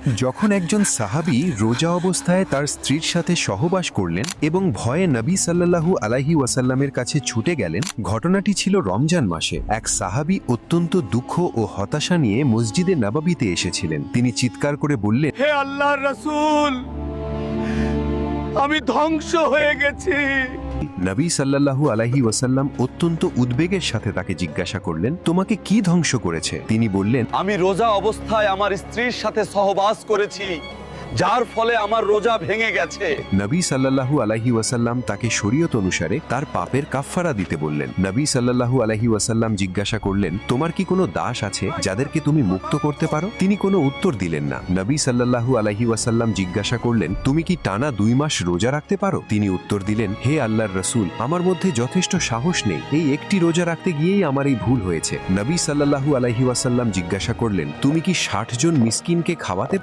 যখন একজন সাহাবী রোজা অবস্থায় তার স্ত্রীর সাথে সহবাস করলেন এবং ভয়ে নবী সাল্লাল্লাহু আলাইহি ওয়াসাল্লামের কাছে ছুটে গেলেন, ঘটনাটি ছিল রমজান মাসে। এক সাহাবী অত্যন্ত দুঃখ ও হতাশা নিয়ে মসজিদে নববীতে এসেছিলেন। তিনি চিৎকার করে বললেন, হে আল্লাহর রাসূল, আমি ধ্বংস হয়ে গেছি। নবী সাল্লাল্লাহু আলাইহি ওয়াসাল্লাম অত্যন্ত উদ্বেগের সাথে তাকে জিজ্ঞাসা করলেন, তোমাকে কি ধ্বংস করেছে? তিনি বললেন, আমি রোজা অবস্থায় আমার স্ত্রীর সাথে সহবাস করেছি, যার ফলে আমার রোজা ভেঙে গেছে। নবী সাল্লাল্লাহু আলাইহি ওয়াসাল্লাম তাকে শরীয়ত অনুসারে তার পাপের কাফফারা দিতে বললেন। নবী সাল্লাল্লাহু আলাইহি ওয়াসাল্লাম জিজ্ঞাসা করলেন, তোমার কি কোনো দাস আছে যাদেরকে তুমি মুক্ত করতে পারো? তিনি কোনো উত্তর দিলেন না। নবী সাল্লাল্লাহু আলাইহি ওয়াসাল্লাম জিজ্ঞাসা করলেন, তুমি কি টানা 2 মাস রোজা রাখতে পারো? তিনি উত্তর দিলেন, হে আল্লাহর রাসূল, আমার মধ্যে যথেষ্ট সাহস নেই, এই একটি রোজা রাখতে গিয়েই আমার এই ভুল হয়েছে। নবী সাল্লাল্লাহু আলাইহি ওয়াসাল্লাম জিজ্ঞাসা করলেন, তুমি কি 60 জন মিসকিনকে খাওয়াতে পারো?